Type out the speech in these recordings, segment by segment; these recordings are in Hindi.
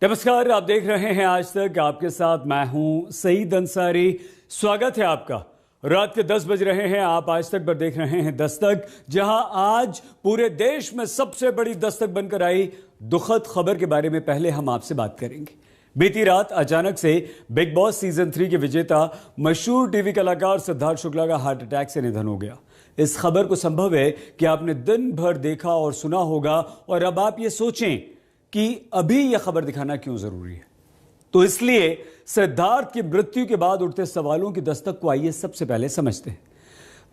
नमस्कार, आप देख रहे हैं आज तक। आपके साथ मैं हूं सईद अंसारी। स्वागत है आपका। रात के 10 बज रहे हैं। आप आज तक पर देख रहे हैं दस्तक, जहां आज पूरे देश में सबसे बड़ी दस्तक बनकर आई दुखद खबर के बारे में पहले हम आपसे बात करेंगे। बीती रात अचानक से बिग बॉस सीजन 3 के विजेता मशहूर टीवी कलाकार सिद्धार्थ शुक्ला का हार्ट अटैक से निधन हो गया। इस खबर को संभव है कि आपने दिन भर देखा और सुना होगा, और अब आप ये सोचें कि अभी यह खबर दिखाना क्यों जरूरी है। तो इसलिए सिद्धार्थ की मृत्यु के बाद उठते सवालों की दस्तक को आइए सबसे पहले समझते हैं।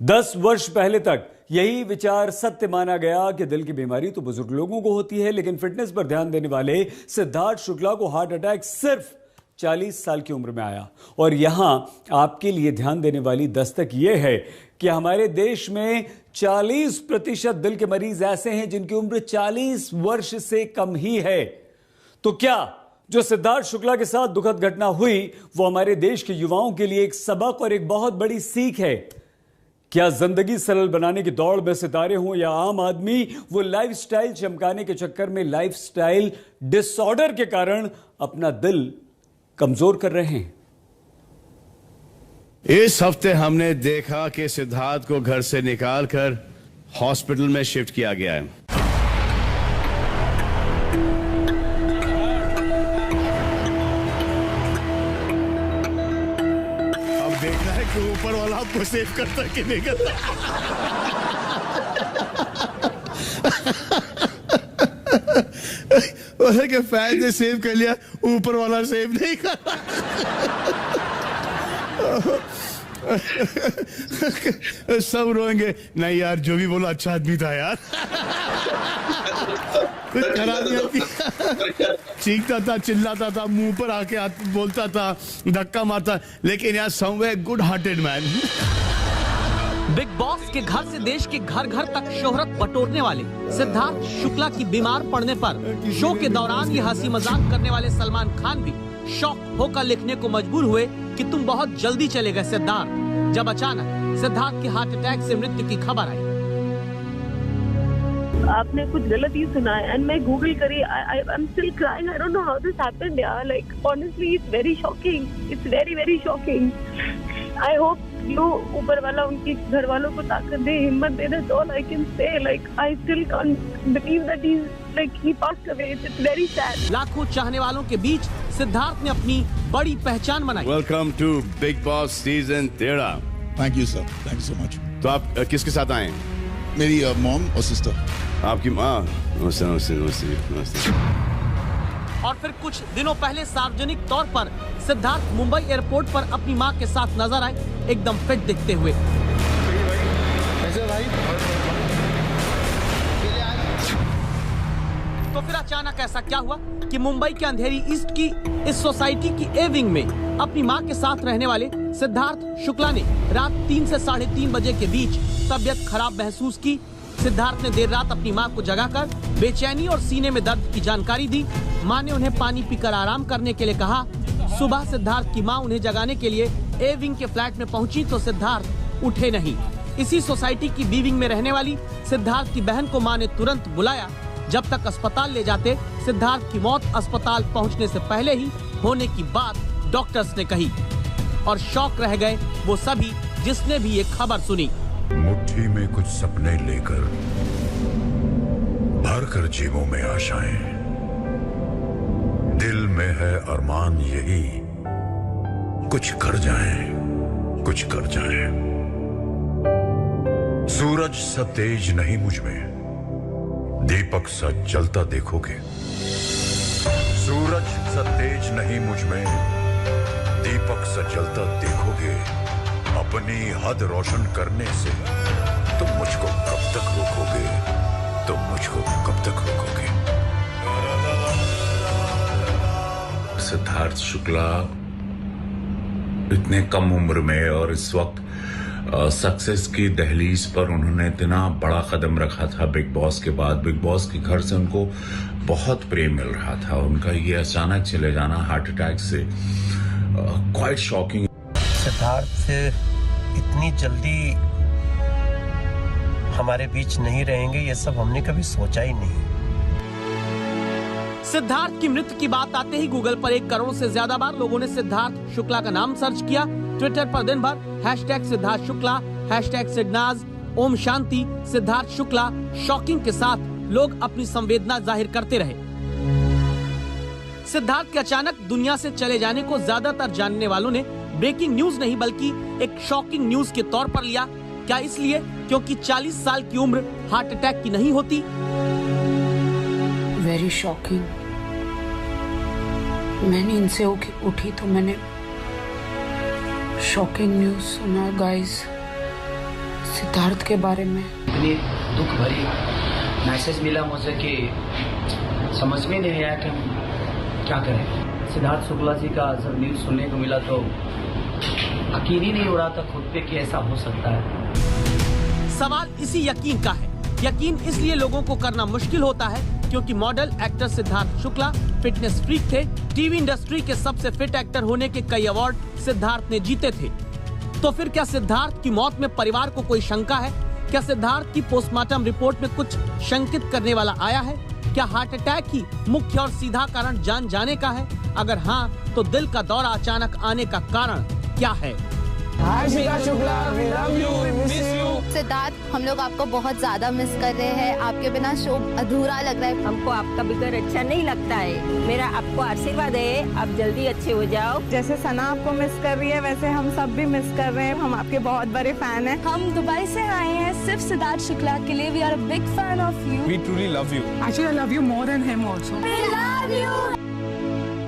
10 वर्ष पहले तक यही विचार सत्य माना गया कि दिल की बीमारी तो बुजुर्ग लोगों को होती है, लेकिन फिटनेस पर ध्यान देने वाले सिद्धार्थ शुक्ला को हार्ट अटैक सिर्फ 40 साल की उम्र में आया। और यहां आपके लिए ध्यान देने वाली दस्तक यह है कि हमारे देश में 40% दिल के मरीज ऐसे हैं जिनकी उम्र 40 वर्ष से कम ही है। तो क्या जो सिद्धार्थ शुक्ला के साथ दुखद घटना हुई वो हमारे देश के युवाओं के लिए एक सबक और एक बहुत बड़ी सीख है? क्या जिंदगी सरल बनाने की दौड़ में सितारे हों या आम आदमी, वो लाइफस्टाइल चमकाने के चक्कर में लाइफस्टाइल डिसऑर्डर के कारण अपना दिल कमजोर कर रहे हैं। इस हफ्ते हमने देखा कि सिद्धार्थ को घर से निकालकर हॉस्पिटल में शिफ्ट किया गया है। अब देखना है कि ऊपर वाला आपको सेव करता है कि नहीं करता। के फैन ने सेव कर लिया, ऊपर वाला सेव नहीं कर रहा। सब रोएंगे, नहीं यार जो भी बोला अच्छा आदमी था यार। कुछ करा दिया, चीखता था, चिल्लाता था, मुंह पर आके बोलता था, धक्का मारता, लेकिन यार somewhere good hearted man. Big boss के घर से देश के घर घर तक शोहरत बटोरने वाले सिद्धार्थ शुक्ला की बीमार पड़ने पर शो के दौरान ये हंसी मजाक करने वाले सलमान खान भी शॉक होकर लिखने को मजबूर हुए कि तुम बहुत जल्दी चले गए सिद्धार्थ, जब अचानक सिद्धार्थ की हार्ट अटैक से मृत्यु की खबर आई। आपने कुछ गलत ही सुना है एंड मैं गूगल करी, I am still crying, I don't know how this happened यार, like honestly it's very shocking, it's very very shocking. I hope you ऊपर वाला उनके घर वालों को ताकत दे, हिम्मत दे, that's all I can say. Like I still can't believe that he like he passed away, it's very sad. लाखों चाहने वालों के बीच सिद्धार्थ ने अपनी बड़ी पहचान बनाई। Welcome to Bigg Boss season 13। Thank you sir, thank you so much. तो आप किसके साथ आए? मेरी मॉम और सिस्टर। आपकी माँ? नमस्ते नमस्ते नमस्ते नमस्ते। और फिर कुछ दिनों पहले सार्वजनिक तौर पर सिद्धार्थ मुंबई एयरपोर्ट पर अपनी मां के साथ नजर आए, एकदम फिट दिखते हुए। तो फिर अचानक ऐसा क्या हुआ कि मुंबई के अंधेरी ईस्ट की इस सोसाइटी की ए विंग में अपनी मां के साथ रहने वाले सिद्धार्थ शुक्ला ने रात 3 से 3:30 बजे के बीच तबियत खराब महसूस की। सिद्धार्थ ने देर रात अपनी मां को जगाकर बेचैनी और सीने में दर्द की जानकारी दी। मां ने उन्हें पानी पीकर आराम करने के लिए कहा। सुबह सिद्धार्थ की मां उन्हें जगाने के लिए ए विंग के फ्लैट में पहुंची तो सिद्धार्थ उठे नहीं। इसी सोसाइटी की बी विंग में रहने वाली सिद्धार्थ की बहन को मां ने तुरंत बुलाया। जब तक अस्पताल ले जाते, सिद्धार्थ की मौत अस्पताल पहुंचने से पहले ही होने की बात डॉक्टर्स ने कही। और शॉक रह गए वो सभी जिसने भी ये खबर सुनी। मुट्ठी में कुछ सपने लेकर भर कर जेबों में आशाएं, दिल में है अरमान यही कुछ कर जाएं, कुछ कर जाएं। सूरज सा तेज नहीं मुझ में, दीपक सा जलता देखोगे। सूरज सा तेज नहीं मुझ में, दीपक सा जलता देखोगे। अपनी हद रोशन करने से तुम मुझको कब तक रोकोगे, तुम मुझको कब तक रोकोगे। सिद्धार्थ शुक्ला इतने कम उम्र में और इस वक्त सक्सेस की दहलीज पर उन्होंने इतना बड़ा कदम रखा था। बिग बॉस के बाद बिग बॉस के घर से उनको बहुत प्रेम मिल रहा था। उनका ये अचानक चले जाना हार्ट अटैक से क्वाइट शॉकिंग। सिद्धार्थ इतनी जल्दी हमारे बीच नहीं रहेंगे, ये सब हमने कभी सोचा ही नहीं। सिद्धार्थ की मृत्यु की बात आते ही गूगल पर 1 करोड़ से ज्यादा बार लोगों ने सिद्धार्थ शुक्ला का नाम सर्च किया। ट्विटर पर दिन भर #सिद्धार्थ शुक्ला, #सिडनाज, ओम शांति, सिद्धार्थ शुक्ला शॉकिंग के साथ लोग अपनी संवेदना जाहिर करते रहे। सिद्धार्थ के अचानक दुनिया से चले जाने को ज्यादातर जानने वालों ने ब्रेकिंग न्यूज नहीं बल्कि एक शॉकिंग न्यूज के तौर पर लिया। क्या इसलिए क्योंकि 40 साल की उम्र हार्ट अटैक की नहीं होती? Very shocking. मैंने इनसे उठी तो मैंने शॉकिंग न्यूज सुना गाइस सिद्धार्थ के बारे में। इतनी दुख भरी मैसेज मिला मुझे कि समझ में नहीं आया कि हम क्या करें। सिद्धार्थ शुक्ला जी का जब न्यूज सुनने को मिला तो यकीन ही नहीं हो रहा था खुद पे कि ऐसा हो सकता है। सवाल इसी यकीन का है। यकीन इसलिए लोगों को करना मुश्किल होता है क्योंकि model actor Siddharth Shukla fitness freak थे। टीवी इंडस्ट्री के सबसे फिट एक्टर होने के कई अवार्ड सिद्धार्थ ने जीते थे। तो फिर क्या सिद्धार्थ की मौत में परिवार को कोई शंका है? क्या सिद्धार्थ की पोस्टमार्टम रिपोर्ट में कुछ शंकित करने वाला आया है? क्या हार्ट अटैक ही मुख्य और सीधा कारण जान जाने का है? अगर हाँ, तो दिल का दौरा अचानक आने का कारण क्या है? सिद्धार्थ, हम लोग आपको बहुत ज्यादा मिस कर रहे हैं। आपके बिना शो अधूरा लग रहा है। हमको आपका बिगर अच्छा नहीं लगता है। मेरा आपको आशीर्वाद है, आप जल्दी अच्छे हो जाओ। जैसे सना आपको मिस कर रही है वैसे हम सब भी मिस कर रहे हैं। हम आपके बहुत बड़े फैन हैं। हम दुबई से आए हैं सिर्फ सिद्धार्थ शुक्ला के लिए। We are a big fan of you. We truly love you. Actually I love you more than him also. We love you.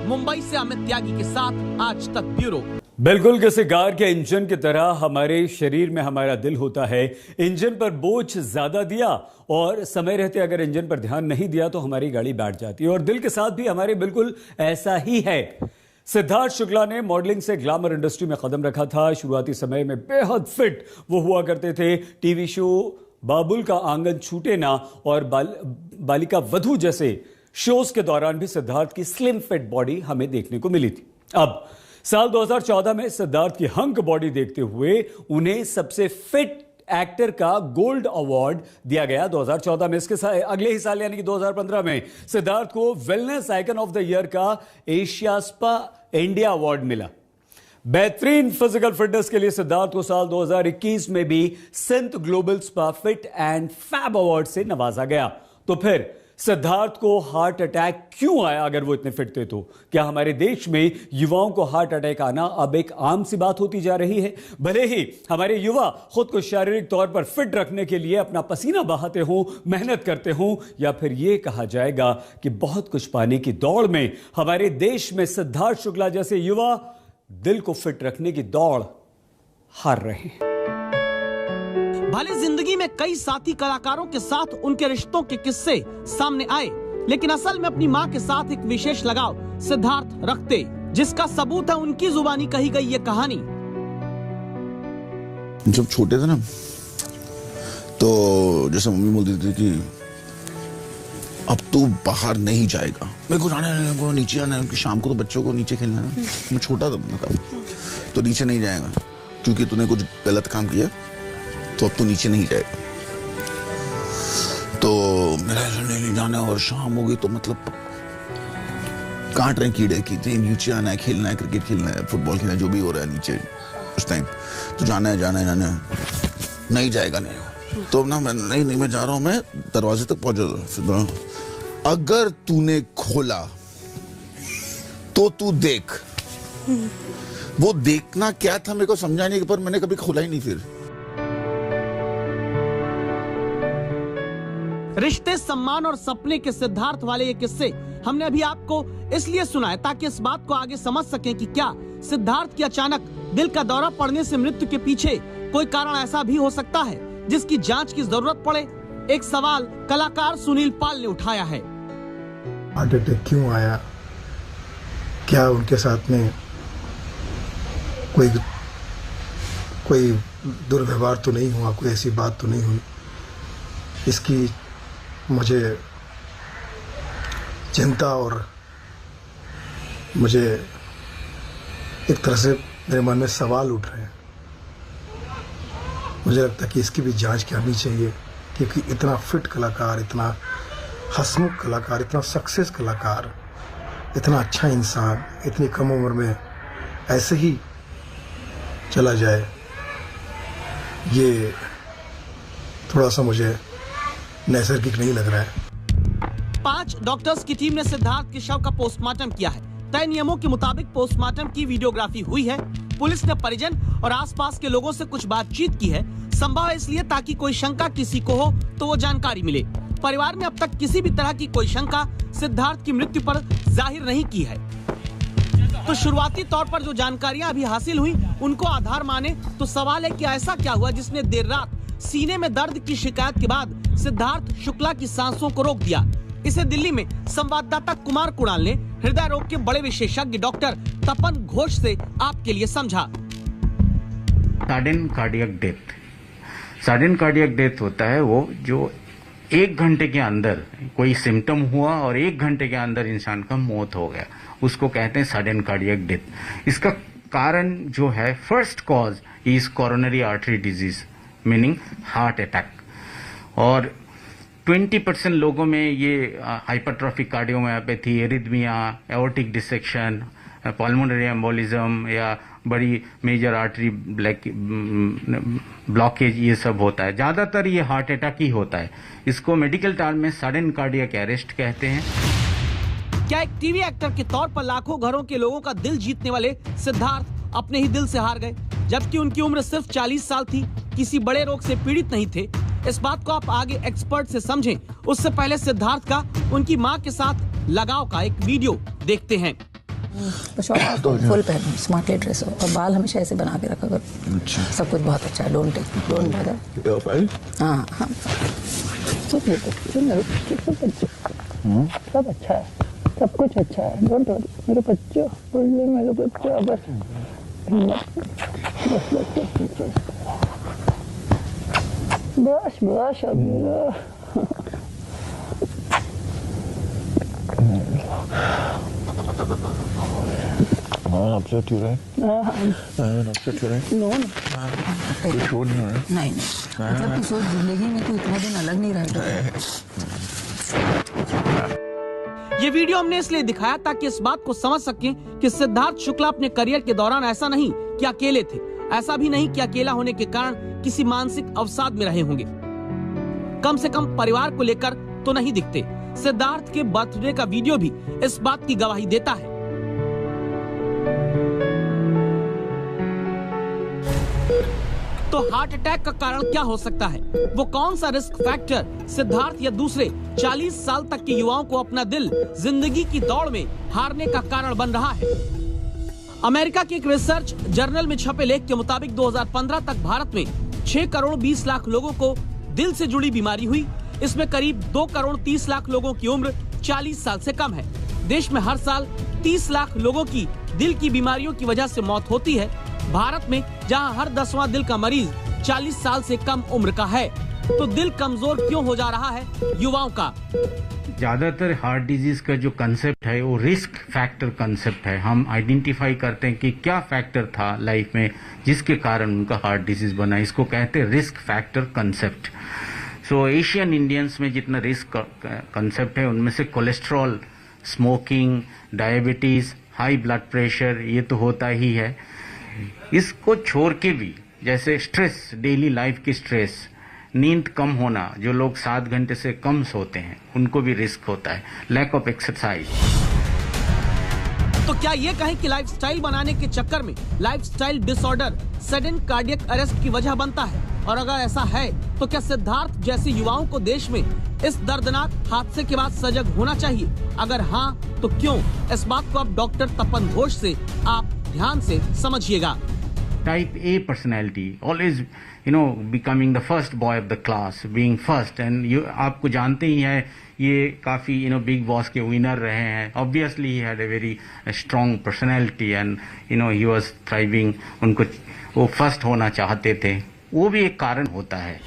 Mumbai से अमित त्यागी के साथ आज तक ब्यूरो। बिल्कुल किसी कार के इंजन की तरह हमारे शरीर में हमारा दिल होता है। इंजन पर बोझ ज्यादा दिया और समय रहते अगर इंजन पर ध्यान नहीं दिया तो हमारी गाड़ी बैठ जाती है। और दिल के साथ भी हमारे बिल्कुल ऐसा ही है। सिद्धार्थ शुक्ला ने मॉडलिंग से ग्लैमर इंडस्ट्री में कदम रखा था। शुरुआती समय में बेहद फिट वो हुआ करते थे। टीवी शो बाबुल का आंगन छूटे ना और बालिका वधू जैसे शोज के दौरान भी सिद्धार्थ की स्लिम फिट बॉडी हमें देखने को मिली थी। अब साल 2014 में सिद्धार्थ की हंक बॉडी देखते हुए उन्हें सबसे फिट एक्टर का गोल्ड अवार्ड दिया गया 2014 में। इसके अगले ही साल यानी कि 2015 में सिद्धार्थ को wellness icon of the year का एशिया स्पा इंडिया अवार्ड मिला। बेहतरीन फिजिकल फिटनेस के लिए सिद्धार्थ को साल 2021 में भी synth global spa fit and fab award से नवाजा गया। तो फिर सिद्धार्थ को हार्ट अटैक क्यों आया? अगर वो इतने फिट थे तो क्या हमारे देश में युवाओं को हार्ट अटैक आना अब एक आम सी बात होती जा रही है? भले ही हमारे युवा खुद को शारीरिक तौर पर फिट रखने के लिए अपना पसीना बहाते हों, मेहनत करते हों, या फिर यह कहा जाएगा कि बहुत कुछ पाने की दौड़ में हमारे देश में सिद्धार्थ शुक्ला जैसे युवा दिल को फिट रखने की दौड़ हार रहे हैं। भले जिंदगी में कई साथी कलाकारों के साथ उनके रिश्तों के किस्से सामने आए, लेकिन असल में अपनी मां के साथ एक विशेष लगाव सिद्धार्थ रखते, जिसका सबूत है उनकी जुबानी कही गई ये कहानी। जब छोटे थे ना तो जैसे मम्मी बोलती थी कि अब तू बाहर नहीं जाएगा, मेरे को जाना है, को नीचे आना है, शाम को तो बच्चों को नीचे खेलना है। मैं छोटा था तो नीचे नहीं जाएगा क्योंकि तूने कुछ गलत काम किया, तो अब तो नीचे नहीं जाएगा। तो मेरा नहीं जाना और शाम हो गई तो मतलब काट रहे कीड़े की नीचे आना है, खेलना है, क्रिकेट खेलना है, फुटबॉल खेलना है, जो भी हो रहा है नीचे उस टाइम तो जाना है नहीं जाएगा नहीं। तो ना मैं मैं जा रहा हूँ, मैं दरवाजे तक पहुंचा। अगर तूने खोला तो तू देख। वो देखना क्या था मेरे को समझा नहीं, पर मैंने कभी खोला ही नहीं। फिर रिश्ते, सम्मान और सपने के सिद्धार्थ वाले ये किस्से हमने अभी आपको इसलिए सुनाए ताकि इस बात को आगे समझ सकें कि क्या सिद्धार्थ की अचानक दिल का दौरा पड़ने से मृत्यु के पीछे कोई कारण ऐसा भी हो सकता है जिसकी जांच की जरूरत पड़े। एक सवाल कलाकार सुनील पाल ने उठाया है। हार्ट अटैक क्यों आया? क्या उनके साथ में कोई दुर्व्यवहार तो नहीं हुआ, कोई ऐसी बात तो नहीं हुई? इसकी मुझे चिंता और मुझे एक तरह से मेरे मन में सवाल उठ रहे हैं। मुझे लगता है कि इसकी भी जांच करनी चाहिए क्योंकि इतना फिट कलाकार, इतना हंसमुख कलाकार, इतना सक्सेस कलाकार, इतना अच्छा इंसान इतनी कम उम्र में ऐसे ही चला जाए, ये थोड़ा सा मुझे नैसर्गिक नहीं लग रहा है। 5 डॉक्टर्स की टीम ने सिद्धार्थ के शव का पोस्टमार्टम किया है। तय नियमों के मुताबिक पोस्टमार्टम की वीडियोग्राफी हुई है। पुलिस ने परिजन और आसपास के लोगों से कुछ बातचीत की है। संभव है इसलिए ताकि कोई शंका किसी को हो तो वो जानकारी मिले। परिवार ने अब तक किसी भी तरह की कोई शंका सिद्धार्थ की मृत्यु पर जाहिर नहीं की है। तो शुरुआती तौर पर जो जानकारियां अभी हासिल हुई उनको आधार माने तो सवाल है कि ऐसा क्या हुआ जिसने देर रात सीने में दर्द की शिकायत के बाद सिद्धार्थ शुक्ला की सांसों को रोक दिया। इसे दिल्ली में संवाददाता कुमार कुणाल ने हृदय रोग के बड़े विशेषज्ञ डॉक्टर तपन घोष से आपके लिए समझा। Sudden cardiac death, sudden cardiac death होता है वो जो 1 घंटे के अंदर कोई सिम्टम हुआ और 1 घंटे के अंदर इंसान का मौत हो गया, उसको कहते हैं सडन कार्डियक डेथ। इसका कारण जो है, first cause is coronary artery disease meaning heart attack, और 20% लोगों में ये hypertrophic cardiomyopathy, arrhythmia, aortic dissection, pulmonary embolism या बड़ी मेजर आर्टरी ब्लॉकेज ये सब होता है। ज्यादातर ये हार्ट अटैक ही होता है। इसको मेडिकल टर्म में सडन कार्डियक अरेस्ट कहते हैं। क्या एक टीवी एक्टर के तौर पर लाखों घरों के लोगों का दिल जीतने वाले सिद्धार्थ अपने ही दिल से हार गए, जबकि उनकी उम्र सिर्फ 40 साल थी, किसी बड़े रोग से पीड़ित नहीं थे? इस बात को आप आगे एक्सपर्ट से समझें, उससे पहले सिद्धार्थ का उनकी मां के साथ लगाव का एक वीडियो देखते हैं। फुल पहनो, स्मार्टली ड्रेस हो और बाल हमेशा ऐसे बना के रखा करो। अच्छा। सब कुछ बहुत अच्छा है, डोंट बॉदर। हाँ हाँ, सब अच्छा है, सब कुछ अच्छा है, डोंट वरी मेरे बच्चों, मेरे बच्चों, बस बस बस अब upset you, right? I'm upset you, right? No. कुछ हो नहीं हो रहा? नहीं, मतलब कि सोच जिंदगी में कोई इतना दिन अलग नहीं रहेगा। ये वीडियो हमने इसलिए दिखाया ताकि इस बात को समझ सकें कि सिद्धार्थ शुक्ला अपने करियर के दौरान ऐसा नहीं कि अकेले थे, ऐसा भी नहीं कि अकेला होने के कारण किसी मानसिक अवसाद में रहे होंगे। कम से कम परिवार को लेकर तो नहीं दिखते। सिद्धार्थ के बर्थडे का वीडियो भी इस बात की गवाही देता है। तो हार्ट अटैक का कारण क्या हो सकता है? वो कौन सा रिस्क फैक्टर सिद्धार्थ या दूसरे 40 साल तक के युवाओं को अपना दिल जिंदगी की दौड़ में हारने का कारण बन रहा है? अमेरिका के एक रिसर्च जर्नल में छपे लेख के मुताबिक 2015 तक भारत में 6 करोड़ 20 लाख लोगों को दिल से जुड़ी बीमारी हुई। इसमें करीब 2 करोड़ 30 लाख लोगों की उम्र 40 साल से कम है। देश में हर साल 30 लाख लोगों की दिल की बीमारियों की वजह से मौत होती है। भारत में जहां हर 10वां दिल का मरीज 40 साल से कम उम्र का है, तो दिल कमजोर क्यों हो जा रहा है युवाओं का? ज्यादातर हार्ट डिजीज का जो कंसेप्ट है वो रिस्क फैक्टर कंसेप्ट है। हम आइडेंटिफाई करते हैं कि क्या फैक्टर था लाइफ में जिसके कारण उनका हार्ट डिजीज बना, इसको कहते हैं रिस्क फैक्टर कंसेप्ट। सो एशियन इंडियंस में जितना रिस्क कंसेप्ट है उनमें से cholesterol, smoking, diabetes, high blood pressure ये तो होता ही है। इसको छोड़ के भी जैसे स्ट्रेस, डेली लाइफ की स्ट्रेस, नींद कम होना, जो लोग 7 घंटे से कम सोते हैं उनको भी रिस्क होता है, लैक ऑफ एक्सरसाइज। तो क्या ये कहें कि लाइफस्टाइल बनाने के चक्कर में lifestyle disorder sudden cardiac arrest की वजह बनता है? और अगर ऐसा है तो क्या सिद्धार्थ जैसे युवाओं को देश में इस दर्दनाक हादसे के बाद सजग होना चाहिए? अगर हाँ तो क्यों? इस बात को अब डॉक्टर तपन घोष से आप ध्यान से समझिएगा। Type A personality, always becoming the first boy of the class, being first, and आपको जानते ही हैं ये काफी बिग बॉस के विनर रहे हैं। Obviously he had a very strong personality and he was thriving, उनको वो फर्स्ट होना चाहते थे, वो भी एक कारण होता है।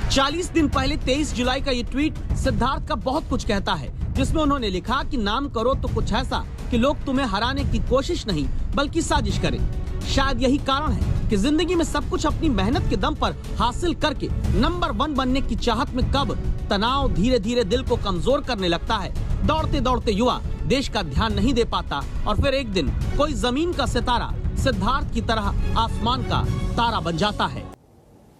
40 दिन पहले 23 जुलाई का ये ट्वीट सिद्धार्थ का बहुत कुछ कहता है, जिसमें उन्होंने लिखा कि नाम करो तो कुछ ऐसा कि लोग तुम्हें हराने की कोशिश नहीं बल्कि साजिश करें। शायद यही कारण है कि जिंदगी में सब कुछ अपनी मेहनत के दम पर हासिल करके नंबर 1 बनने की चाहत में कब तनाव धीरे धीरे दिल को कमजोर करने लगता है। दौड़ते दौड़ते युवा देश का ध्यान नहीं दे पाता और फिर एक दिन कोई जमीन का सितारा सिद्धार्थ की तरह आसमान का तारा बन जाता है।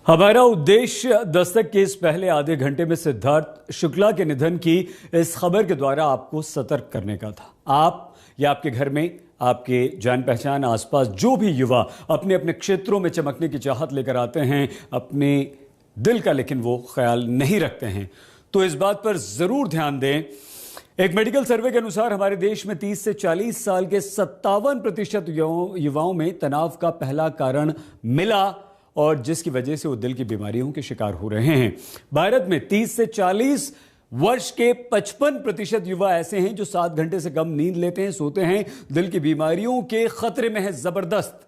हमारा उद्देश्य दस्तक के इस पहले आधे घंटे में सिद्धार्थ शुक्ला के निधन की इस खबर के द्वारा आपको सतर्क करने का था। आप या आपके घर में आपके जान पहचान आसपास जो भी युवा अपने अपने क्षेत्रों में चमकने की चाहत लेकर आते हैं, अपने दिल का लेकिन वो ख्याल नहीं रखते हैं, तो इस बात पर जरूर ध्यान दें। एक मेडिकल सर्वे के अनुसार हमारे देश में 30 से 40 साल के 57% युवाओं में तनाव का पहला कारण मिला और जिसकी वजह से वो दिल की बीमारियों के शिकार हो रहे हैं। भारत में 30 से 40 वर्ष के 55% युवा ऐसे हैं जो 7 घंटे से कम नींद लेते हैं, सोते हैं, दिल की बीमारियों के खतरे में है जबरदस्त।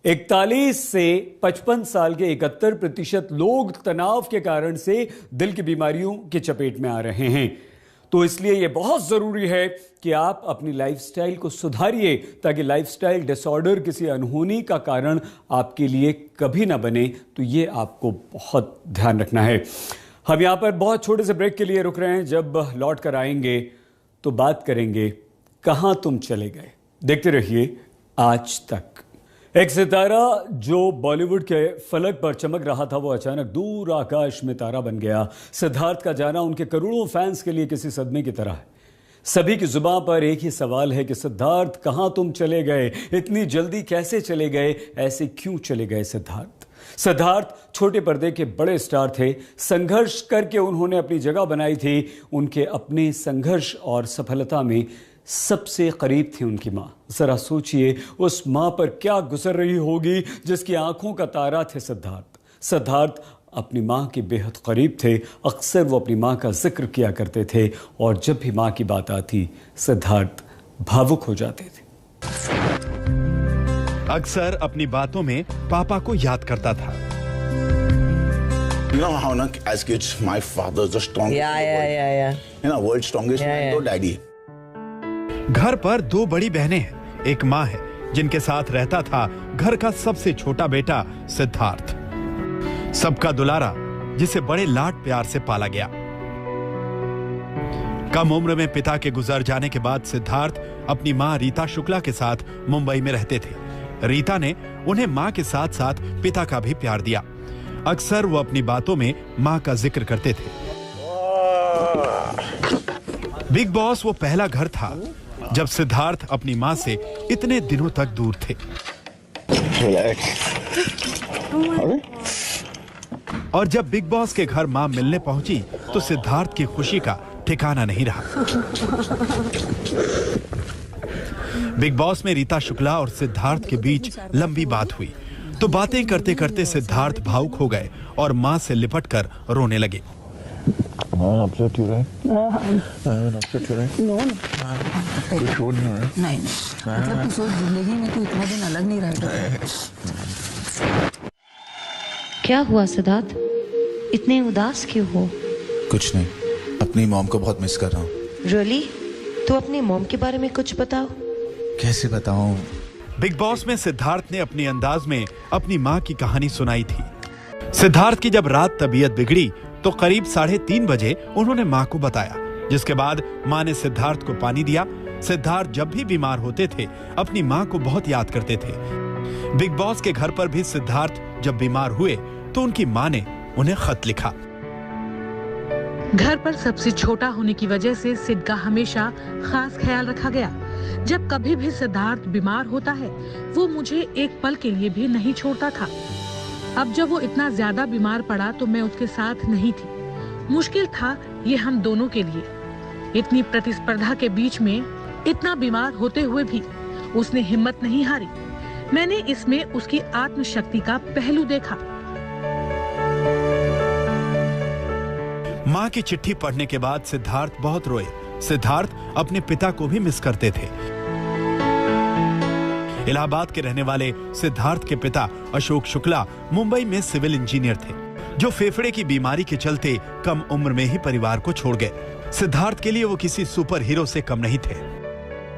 41 से 55 साल के 71% लोग तनाव के कारण से दिल की बीमारियों की चपेट में आ रहे हैं। तो इसलिए यह बहुत जरूरी है कि आप अपनी लाइफस्टाइल को सुधारिए ताकि लाइफस्टाइल डिसऑर्डर किसी अनहोनी का कारण आपके लिए कभी ना बने। तो ये आपको बहुत ध्यान रखना है। हम यहां पर बहुत छोटे से ब्रेक के लिए रुक रहे हैं। जब लौट कर आएंगे तो बात करेंगे कहां तुम चले गए। देखते रहिए आज तक। एक सितारा जो बॉलीवुड के फलक पर चमक रहा था वो अचानक दूर आकाश में तारा बन गया। सिद्धार्थ का जाना उनके करोड़ों फैंस के लिए किसी सदमे की तरह है। सभी की जुबान पर एक ही सवाल है कि सिद्धार्थ कहां तुम चले गए, इतनी जल्दी कैसे चले गए, ऐसे क्यों चले गए सिद्धार्थ। सिद्धार्थ छोटे पर्दे के बड़े स्टार थे। संघर्ष करके उन्होंने अपनी जगह बनाई थी। उनके अपने संघर्ष और सफलता में सबसे करीब थी उनकी मां। जरा सोचिए उस मां पर क्या गुजर रही होगी जिसकी आंखों का तारा थे सिद्धार्थ। सिद्धार्थ अपनी मां के बेहद करीब थे। अक्सर वो अपनी मां का जिक्र किया करते थे और जब भी मां की बात आती सिद्धार्थ भावुक हो जाते थे। अक्सर अपनी बातों में पापा को याद करता था। You know how as kids my father is the strongest. Yeah. You know world's strongest man, तो daddy. घर पर 2 बड़ी बहनें हैं, एक माँ है जिनके साथ रहता था घर का सबसे छोटा बेटा सिद्धार्थ, सबका दुलारा जिसे बड़े लाड प्यार से पाला गया। कम उम्र में पिता के गुजर जाने के बाद सिद्धार्थ अपनी माँ रीता शुक्ला के साथ मुंबई में रहते थे। रीता ने उन्हें माँ के साथ साथ पिता का भी प्यार दिया। अक्सर वो अपनी बातों में माँ का जिक्र करते थे। बिग बॉस वो पहला घर था जब सिद्धार्थ अपनी माँ से इतने दिनों तक दूर थे। और जब बिग बॉस के घर माँ मिलने पहुंची तो सिद्धार्थ की खुशी का ठिकाना नहीं रहा। बिग बॉस में रीता शुक्ला और सिद्धार्थ के बीच लंबी बात हुई तो बातें करते करते सिद्धार्थ भावुक हो गए और माँ से लिपटकर रोने लगे। नहीं मतलब सोच जिंदगी में तो इतना दिन अलग नहीं रहेगा। क्या हुआ सिद्धार्थ, इतने उदास क्यों हो? कुछ नहीं, अपनी मॉम को बहुत मिस कर रहा हूँ। रियली? तो अपनी मॉम के बारे में कुछ बताओ। कैसे बताऊं? बिग बॉस में सिद्धार्थ ने अपने अंदाज में अपनी माँ की कहानी सुनाई थी। सिद्धार्थ की जब रात तबीयत बिगड़ी तो करीब 3:30 बजे उन्होंने माँ को बताया, जिसके बाद माँ ने सिद्धार्थ को पानी दिया। सिद्धार्थ जब भी बीमार होते थे अपनी माँ को बहुत याद करते थे। बिग बॉस के घर पर भी सिद्धार्थ जब बीमार हुए तो उनकी माँ ने उन्हें खत लिखा। घर पर सबसे छोटा होने की वजह से सिद्ध का हमेशा खास ख्याल रखा गया। जब कभी भी सिद्धार्थ बीमार होता है वो मुझे एक पल के लिए भी नहीं छोड़ता था। अब जब वो इतना ज्यादा बीमार पड़ा तो मैं उसके साथ नहीं थी। मुश्किल था ये हम दोनों के लिए। इतनी प्रतिस्पर्धा के बीच में इतना बीमार होते हुए भी उसने हिम्मत नहीं हारी। मैंने इसमें उसकी आत्मशक्ति का पहलू देखा। माँ की चिट्ठी पढ़ने के बाद सिद्धार्थ बहुत रोए। सिद्धार्थ अपने पिता को भी मिस करते थे। इलाहाबाद के रहने वाले सिद्धार्थ के पिता अशोक शुक्ला मुंबई में सिविल इंजीनियर थे, जो फेफड़े की बीमारी के चलते कम उम्र में ही परिवार को छोड़ गए। सिद्धार्थ के लिए वो किसी सुपर हीरो से कम नहीं थे।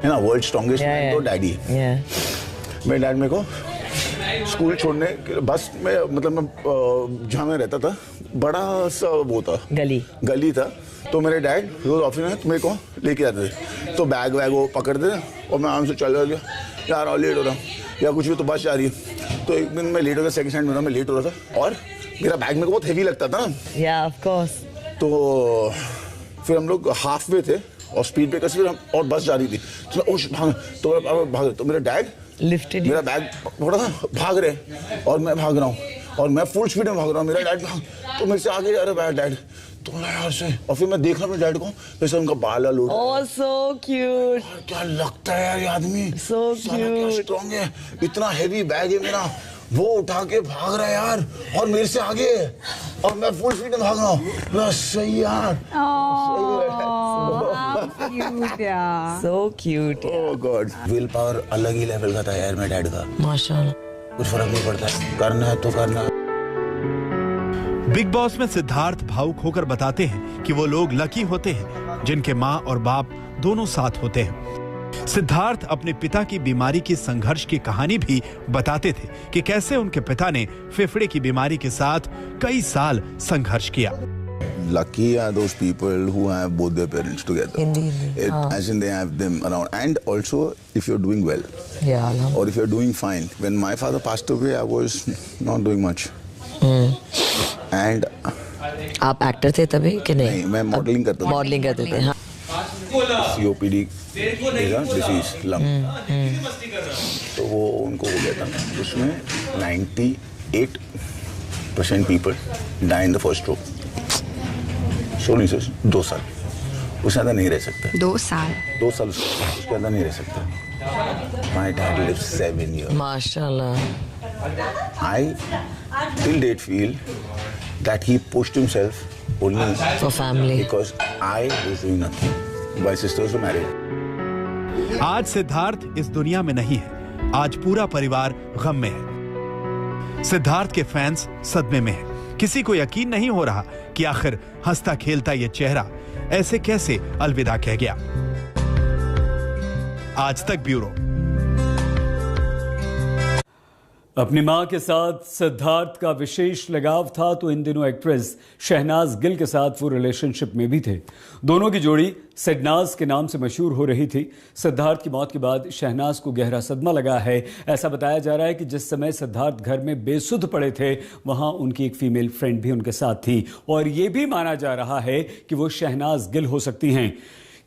वर्ल्ड स्ट्रॉन्गेस्ट मैन तो डैडी। मेरे डैड मेरे को स्कूल छोड़ने बस में, मतलब मैं जहाँ मैं रहता था बड़ा सा वो था, गली था, तो मेरे डैड रोज ऑफिस में मेरे को लेके आते थे, तो बैग वैग वो पकड़ते थे और मैं आराम से चल गया यार, और लेट हो रहा हूँ या कुछ भी, तो बस जा रही है। तो एक दिन मैं लेट हो गया, सेकंड स्टैंड में था, मैं लेट हो रहा था और मेरा बैग मेरे को बहुत हेवी लगता था ना, ऑफ कोर्स। तो फिर हम लोग हाफ वे थे और स्पीड ब्रेकर से फिर हम और बस जा रही थी, तो भाग, तो मेरा डैड लिफ्टेड, मेरा बैग पकड़ा था, भाग रहे और मैं भाग रहा हूँ और मैं फुल स्पीड में भाग रहा हूँ, मेरा डैड तो मेरे से आगे जा रहा है डैड, तो यार से, और फिर मैं देख रहा हूँ मेरे डैड को, जैसे उनका बाल लूट, सो क्यूट, क्या लगता है यार ये आदमी, सो क्यूट, स्ट्रॉन्ग है, इतना हेवी बैग है मेरा, वो उठा के भाग रहा है यार और मेरे से आगे, और मैं फुल स्पीड में भाग रहा हूँ, बस सही यार, so cute. Oh God, will power अलग ही लेवल का था यार मेरे डैड का, माशाल्लाह, कुछ फर्क नहीं पड़ता, करना है तो करना। बिग बॉस में सिद्धार्थ भावुक होकर बताते हैं कि वो लोग लकी होते हैं जिनके माँ और बाप दोनों साथ होते हैं। सिद्धार्थ अपने पिता की बीमारी की संघर्ष की कहानी भी बताते थे कि कैसे उनके पिता ने फेफड़े की बीमारी के साथ कई साल संघर्ष किया। Lucky are those people who have both their parents together. Indeed. As in they have them around. And also, if you're doing well, or if you're doing fine. When my father passed away, I was not doing much. And आप एक्टर थे तभी कि नहीं? मैं मॉडलिंग करता था। मॉडलिंग करते थे, हाँ। COPD डिसीज लंग, तो वो उनको हो गया था, उसमें 98% people die in the first stroke. So नहीं सर, 2 साल, उससे ज़्यादा नहीं रह सकते। 2 साल? 2 साल उसके ज़्यादा नहीं रह सकते। My dad lived 7 years. माशाल्लाह। I till date feel that he pushed himself only for family because I was doing nothing. My sisters were married. आज सिद्धार्थ इस दुनिया में नहीं है, आज पूरा परिवार गम में है। सिद्धार्थ के फैंस सदमे में हैं। किसी को यकीन नहीं हो रहा कि आखिर हंसता खेलता ये चेहरा ऐसे कैसे अलविदा कह गया। आज तक ब्यूरो। अपनी मां के साथ सिद्धार्थ का विशेष लगाव था, तो इन दिनों एक्ट्रेस शहनाज गिल के साथ वो रिलेशनशिप में भी थे। दोनों की जोड़ी सिडनाज के नाम से मशहूर हो रही थी। सिद्धार्थ की मौत के बाद शहनाज को गहरा सदमा लगा है। ऐसा बताया जा रहा है कि जिस समय सिद्धार्थ घर में बेसुध पड़े थे, वहां उनकी एक फीमेल फ्रेंड भी उनके साथ थी, और ये भी माना जा रहा है कि वो शहनाज गिल हो सकती हैं,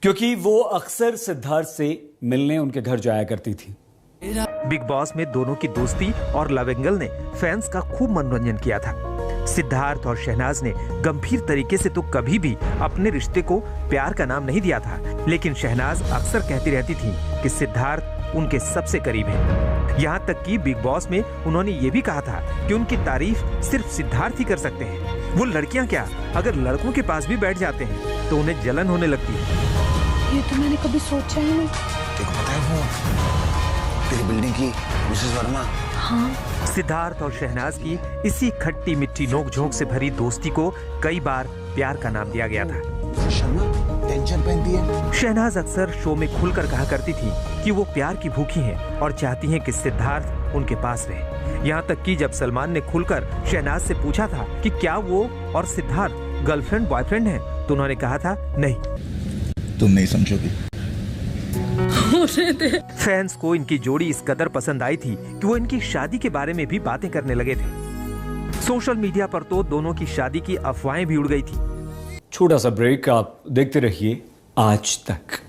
क्योंकि वो अक्सर सिद्धार्थ से मिलने उनके घर जाया करती थी। बिग बॉस में दोनों की दोस्ती और लव एंगल ने फैंस का खूब मनोरंजन किया था। सिद्धार्थ और शहनाज ने गंभीर तरीके से तो कभी भी अपने रिश्ते को प्यार का नाम नहीं दिया था, लेकिन शहनाज अक्सर कहती रहती थी कि सिद्धार्थ उनके सबसे करीब है। यहाँ तक कि बिग बॉस में उन्होंने ये भी कहा था कि उनकी तारीफ सिर्फ सिद्धार्थ ही कर सकते हैं। वो लड़कियाँ क्या, अगर लड़कों के पास भी बैठ जाते हैं तो उन्हें जलन होने लगती है। ये तो मैंने कभी सोचा ही नहीं। देखो पता है वो तेरी बिल्डिंग की मिसेस वर्मा। हाँ। सिद्धार्थ और शहनाज की इसी खट्टी मिट्टी नोक-झोंक से भरी दोस्ती को कई बार प्यार का नाम दिया गया था। टेंशन पहनती है। शहनाज अक्सर शो में खुलकर कहा करती थी कि वो प्यार की भूखी हैं और चाहती हैं कि सिद्धार्थ उनके पास रहे। यहाँ तक कि जब सलमान ने खुलकर शहनाज से पूछा था कि क्या वो और सिद्धार्थ गर्लफ्रेंड बॉयफ्रेंड हैं, तो उन्होंने कहा था नहीं, तुम नहीं समझोगी। फैंस को इनकी जोड़ी इस कदर पसंद आई थी कि वो इनकी शादी के बारे में भी बातें करने लगे थे। सोशल मीडिया पर तो दोनों की शादी की अफवाहें भी उड़ गई थी। छोटा सा ब्रेक, आप देखते रहिए आज तक।